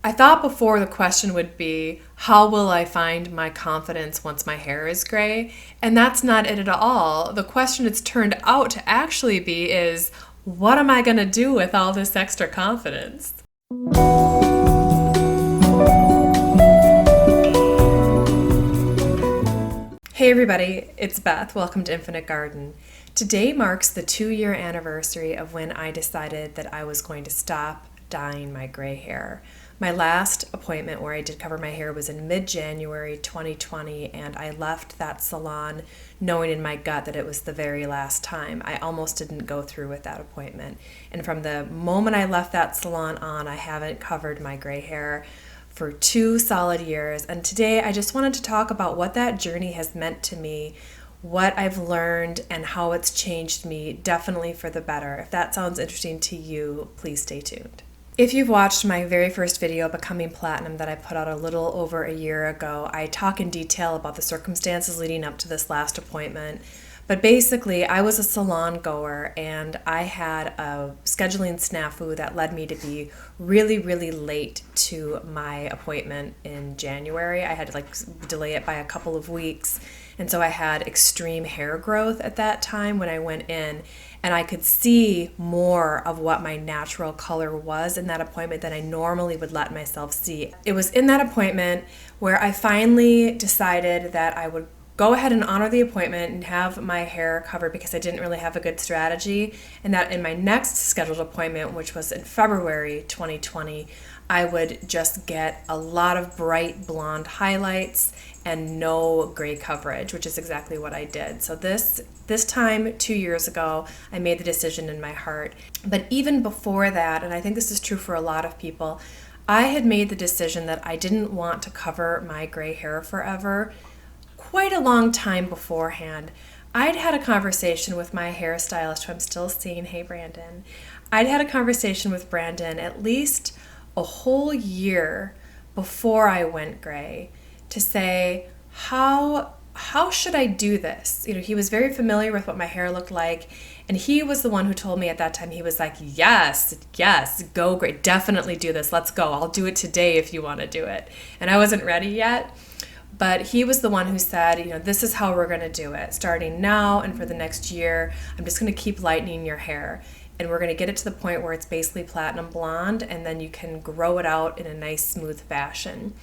I thought before the question would be, how will I find my confidence once my hair is gray? And that's not it at all. The question it's turned out to actually be is, what am I going to do with all this extra confidence? Hey everybody, it's Beth. Welcome to Infinite Garden. Today marks the 2-year anniversary of when I decided that I was going to stop dyeing my gray hair. My last appointment where I did cover my hair was in mid-January 2020, and I left that salon knowing in my gut that it was the very last time. I almost didn't go through with that appointment. And from the moment I left that salon on, I haven't covered my gray hair for 2 solid years. And today I just wanted to talk about what that journey has meant to me, what I've learned, and how it's changed me, definitely for the better. If that sounds interesting to you, please stay tuned. If you've watched my very first video, Becoming Platinum, that I put out a little over a year ago, I talk in detail about the circumstances leading up to this last appointment. But basically, I was a salon goer and I had a scheduling snafu that led me to be really, really late to my appointment in January. I had to delay it by a couple of weeks. And so I had extreme hair growth at that time when I went in, and I could see more of what my natural color was in that appointment than I normally would let myself see. It was in that appointment where I finally decided that I would go ahead and honor the appointment and have my hair covered because I didn't really have a good strategy, and that in my next scheduled appointment, which was in February 2020, I would just get a lot of bright blonde highlights and no gray coverage, which is exactly what I did. So this time 2 years ago, I made the decision in my heart. But even before that, and I think this is true for a lot of people, I had made the decision that I didn't want to cover my gray hair forever quite a long time beforehand. I'd had a conversation with my hairstylist, who I'm still seeing. Hey, Brandon. I'd had a conversation with Brandon at least a whole year before I went gray to say, how should I do this? You know, he was very familiar with what my hair looked like, and he was the one who told me at that time, he was like, yes, go gray, definitely do this, let's go, I'll do it today if you want to do it. And I wasn't ready yet, but he was the one who said, you know, this is how we're going to do it. Starting now and for the next year, I'm just going to keep lightening your hair. And we're going to get it to the point where it's basically platinum blonde, and then you can grow it out in a nice, smooth fashion.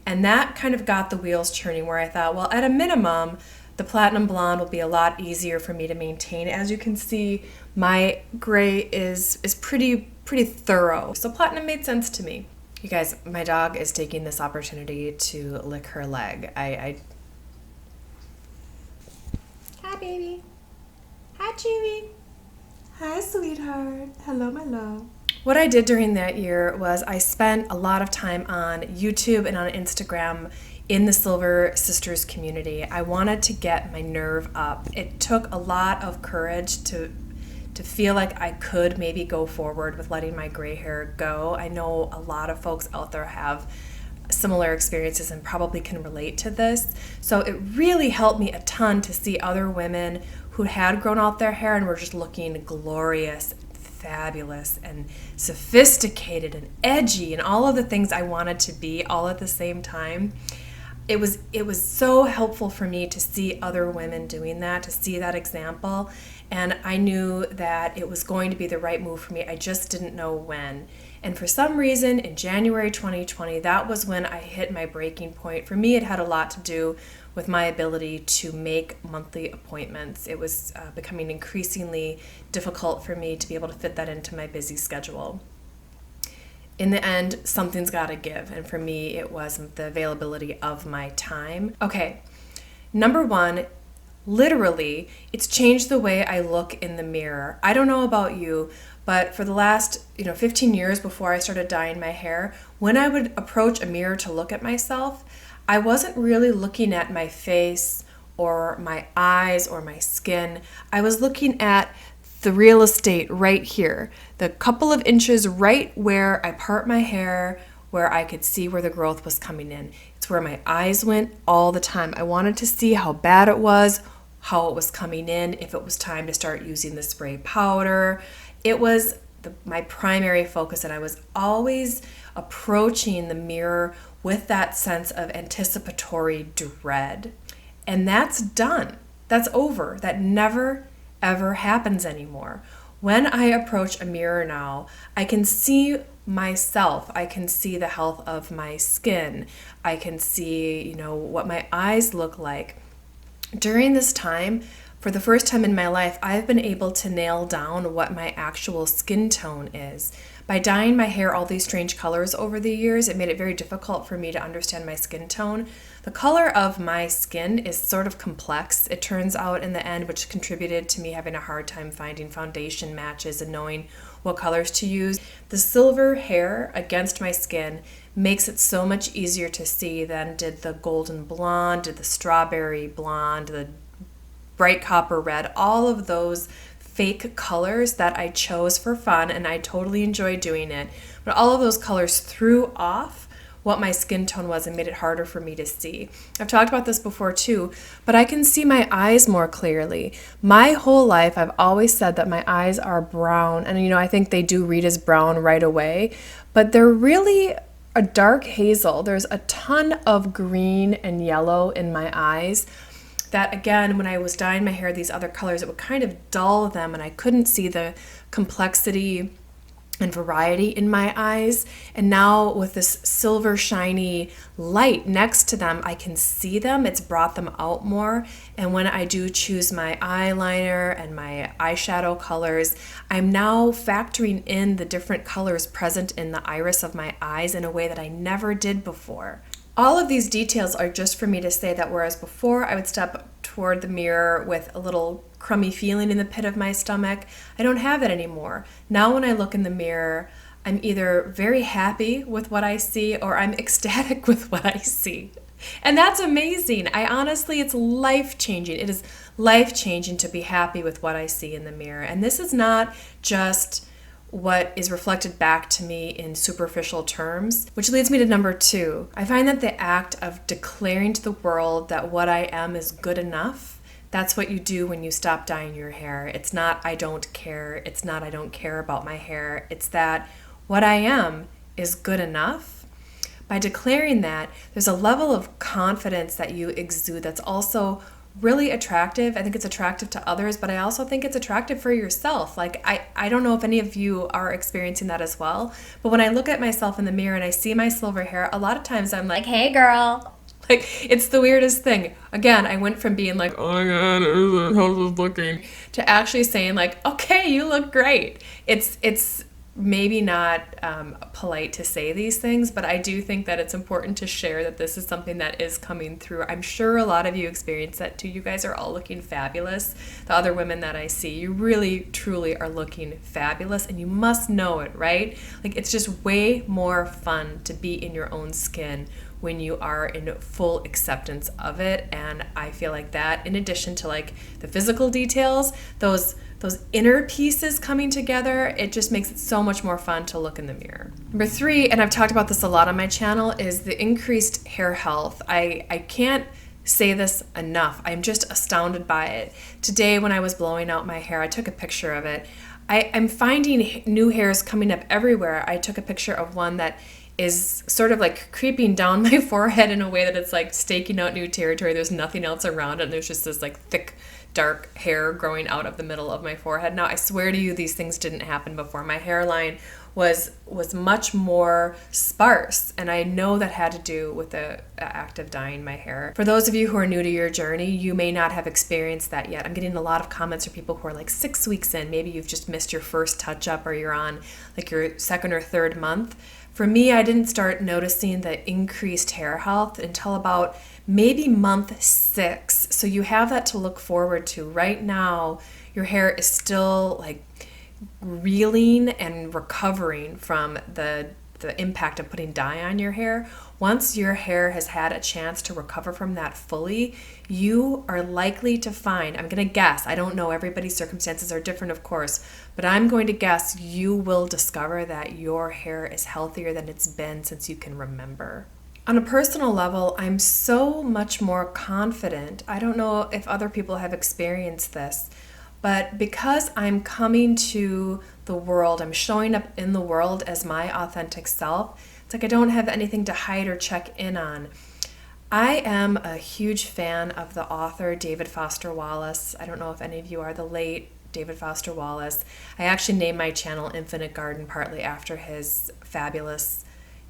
And that kind of got the wheels turning, where I thought, well, at a minimum, the platinum blonde will be a lot easier for me to maintain. As you can see, my gray is pretty thorough. So platinum made sense to me. You guys, my dog is taking this opportunity to lick her leg. Hi, baby. Hi, Chewy. Hi, sweetheart. Hello, my love. What I did during that year was I spent a lot of time on YouTube and on Instagram in the Silver Sisters community. I wanted to get my nerve up. It took a lot of courage to feel like I could maybe go forward with letting my gray hair go. I know a lot of folks out there have similar experiences and probably can relate to this. So it really helped me a ton to see other women who had grown out their hair and were just looking glorious, fabulous, and sophisticated and edgy and all of the things I wanted to be all at the same time. It was so helpful for me to see other women doing that, to see that example, and I knew that it was going to be the right move for me. I just didn't know when. And for some reason, in January 2020, that was when I hit my breaking point. For me, it had a lot to do with my ability to make monthly appointments. It was becoming increasingly difficult for me to be able to fit that into my busy schedule. In the end, something's got to give, and for me, it was the availability of my time. Okay, number one, literally, it's changed the way I look in the mirror. I don't know about you, but for the last 15 years before I started dyeing my hair, when I would approach a mirror to look at myself, I wasn't really looking at my face or my eyes or my skin. I was looking at the real estate right here, the couple of inches right where I part my hair, where I could see where the growth was coming in. It's where my eyes went all the time. I wanted to see how bad it was, how it was coming in, if it was time to start using the spray powder. It was my primary focus, and I was always approaching the mirror with that sense of anticipatory dread. And that's done. That's over. That never, ever happens anymore. When I approach a mirror now, I can see myself. I can see the health of my skin. I can see, what my eyes look like. During this time, for the first time in my life, I've been able to nail down what my actual skin tone is. By dyeing my hair all these strange colors over the years, it made it very difficult for me to understand my skin tone. The color of my skin is sort of complex, it turns out in the end, which contributed to me having a hard time finding foundation matches and knowing what colors to use. The silver hair against my skin makes it so much easier to see than did the golden blonde, did the strawberry blonde, the bright copper red, all of those fake colors that I chose for fun, and I totally enjoyed doing it. But all of those colors threw off what my skin tone was and made it harder for me to see. I've talked about this before too, but I can see my eyes more clearly. My whole life, I've always said that my eyes are brown, and I think they do read as brown right away, but they're really a dark hazel. There's a ton of green and yellow in my eyes that, again, when I was dyeing my hair these other colors, it would kind of dull them, and I couldn't see the complexity and variety in my eyes. And now with this silver shiny light next to them, I can see them. It's brought them out more. And when I do choose my eyeliner and my eyeshadow colors, I'm now factoring in the different colors present in the iris of my eyes in a way that I never did before. All of these details are just for me to say that whereas before I would step toward the mirror with a little crummy feeling in the pit of my stomach, I don't have that anymore. Now when I look in the mirror, I'm either very happy with what I see or I'm ecstatic with what I see. And that's amazing. It's life-changing. It is life-changing to be happy with what I see in the mirror. And this is not just what is reflected back to me in superficial terms, which leads me to number 2. I find that the act of declaring to the world that what I am is good enough, that's what you do when you stop dyeing your hair. It's not I don't care. It's not I don't care about my hair. It's that what I am is good enough. By declaring that, there's a level of confidence that you exude that's also really attractive. I think it's attractive to others, but I also think it's attractive for yourself. I don't know if any of you are experiencing that as well, but when I look at myself in the mirror and I see my silver hair, a lot of times I'm like, hey girl. It's the weirdest thing. Again, I went from being like, oh my God, how's this looking, to actually saying like, okay, you look great. It's maybe not polite to say these things, but I do think that it's important to share that this is something that is coming through. I'm sure a lot of you experience that too. You guys are all looking fabulous. The other women that I see, you really, truly are looking fabulous, and you must know it, right? It's just way more fun to be in your own skin when you are in full acceptance of it. And I feel like that, in addition to the physical details, those inner pieces coming together, it just makes it so much more fun to look in the mirror. Number 3, and I've talked about this a lot on my channel, is the increased hair health. I can't say this enough. I'm just astounded by it. Today when I was blowing out my hair, I took a picture of it. I'm finding new hairs coming up everywhere. I took a picture of one that is sort of creeping down my forehead in a way that it's staking out new territory. There's nothing else around it, and there's just this thick dark hair growing out of the middle of my forehead. Now, I swear to you, these things didn't happen before. My hairline was much more sparse, and I know that had to do with the act of dyeing my hair. For those of you who are new to your journey, you may not have experienced that yet. I'm getting a lot of comments from people who are 6 weeks in. Maybe you've just missed your first touch-up, or you're on your second or third month. For me, I didn't start noticing the increased hair health until about maybe month 6. So you have that to look forward to. Right now, your hair is still reeling and recovering from the impact of putting dye on your hair. Once your hair has had a chance to recover from that fully, you are likely to find, I'm going to guess, I don't know, everybody's circumstances are different, of course, but I'm going to guess you will discover that your hair is healthier than it's been since you can remember. On a personal level, I'm so much more confident. I don't know if other people have experienced this, but because I'm coming to the world. I'm showing up in the world as my authentic self. It's like I don't have anything to hide or check in on. I am a huge fan of the author David Foster Wallace. I don't know if any of you are, the late David Foster Wallace. I actually named my channel Infinite Garden partly after his fabulous,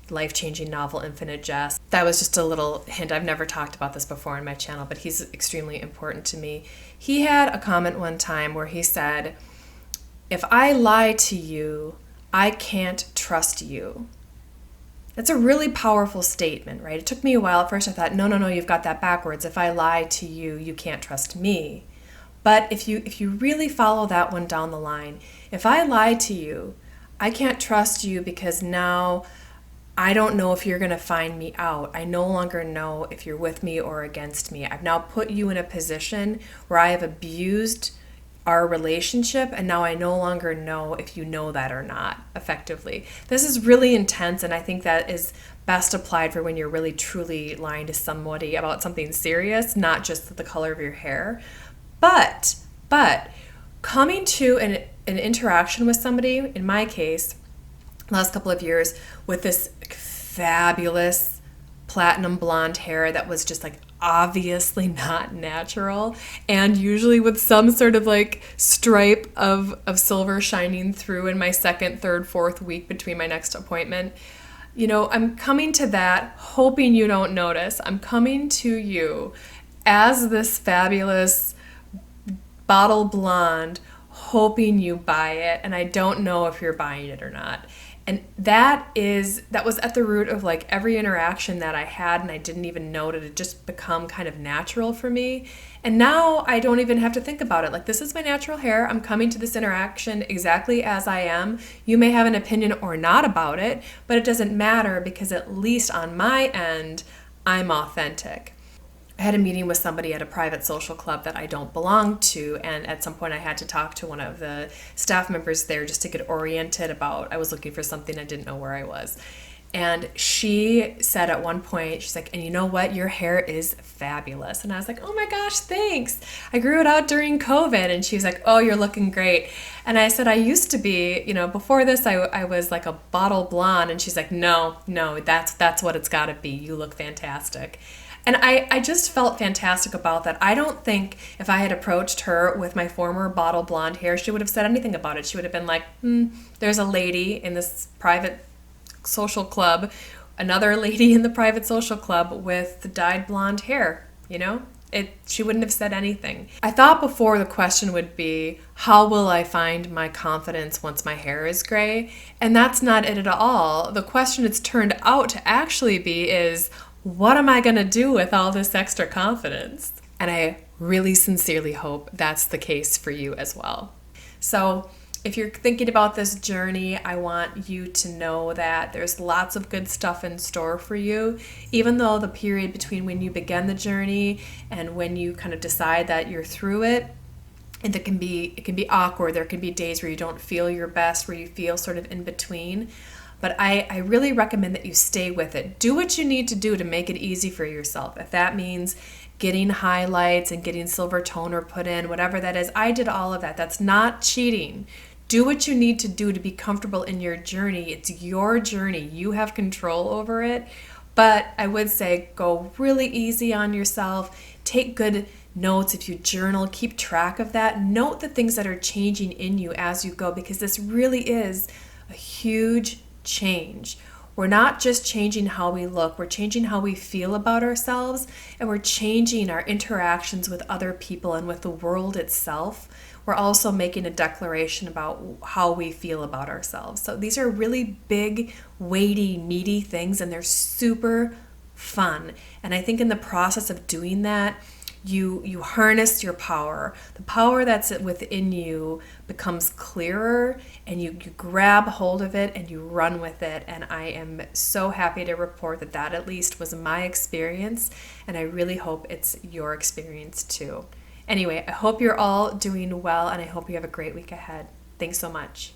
life-changing novel, Infinite Jest. That was just a little hint. I've never talked about this before on my channel, but he's extremely important to me. He had a comment one time where he said, "If I lie to you, I can't trust you." That's a really powerful statement, right? It took me a while. At first I thought, no, you've got that backwards. If I lie to you, you can't trust me. But if you really follow that one down the line, if I lie to you, I can't trust you because now I don't know if you're going to find me out. I no longer know if you're with me or against me. I've now put you in a position where I have abused our relationship, and now I no longer know if you know that or not, effectively. This is really intense, and I think that is best applied for when you're really truly lying to somebody about something serious, not just the color of your hair. But coming to an interaction with somebody, in my case, last couple of years, with this fabulous platinum blonde hair that was just like obviously not natural, and usually with some sort of like stripe of silver shining through in my second, third, fourth week between my next appointment. I'm coming to that hoping you don't notice. I'm coming to you as this fabulous bottle blonde, hoping you buy it, and I don't know if you're buying it or not. And that was at the root of like every interaction that I had, and I didn't even know it. It had just become kind of natural for me. And now I don't even have to think about it. Like, this is my natural hair. I'm coming to this interaction exactly as I am. You may have an opinion or not about it, but it doesn't matter because at least on my end, I'm authentic. I had a meeting with somebody at a private social club that I don't belong to, and at some point I had to talk to one of the staff members there just to get oriented about, I was looking for something, I didn't know where I was. And she said at one point, she's like, "And you know what? Your hair is fabulous." And I was like, "Oh my gosh, thanks. I grew it out during COVID." And she was like, "Oh, you're looking great." And I said, "I used to be, before this, I was like a bottle blonde." And she's like, no, that's what it's got to be. You look fantastic." And I just felt fantastic about that. I don't think if I had approached her with my former bottle blonde hair, she would have said anything about it. She would have been like, there's a lady in this private social club, another lady in the private social club with dyed blonde hair, She wouldn't have said anything. I thought before the question would be, how will I find my confidence once my hair is gray? And that's not it at all. The question it's turned out to actually be is, what am I going to do with all this extra confidence? And I really sincerely hope that's the case for you as well. So if you're thinking about this journey, I want you to know that there's lots of good stuff in store for you. Even though the period between when you begin the journey and when you kind of decide that you're through it, and it can be awkward. There can be days where you don't feel your best, where you feel sort of in between. But I really recommend that you stay with it. Do what you need to do to make it easy for yourself. If that means getting highlights and getting silver toner put in, whatever that is, I did all of that. That's not cheating. Do what you need to do to be comfortable in your journey. It's your journey. You have control over it. But I would say go really easy on yourself. Take good notes. If you journal, keep track of that. Note the things that are changing in you as you go, because this really is a huge change. We're not just changing how we look, we're changing how we feel about ourselves, and we're changing our interactions with other people and with the world itself. We're also making a declaration about how we feel about ourselves. So these are really big, weighty, meaty things, and they're super fun. And I think in the process of doing that, you harness your power. The power that's within you becomes clearer, and you grab hold of it and you run with it. And I am so happy to report that at least was my experience, and I really hope it's your experience too. Anyway, I hope you're all doing well, and I hope you have a great week ahead. Thanks so much.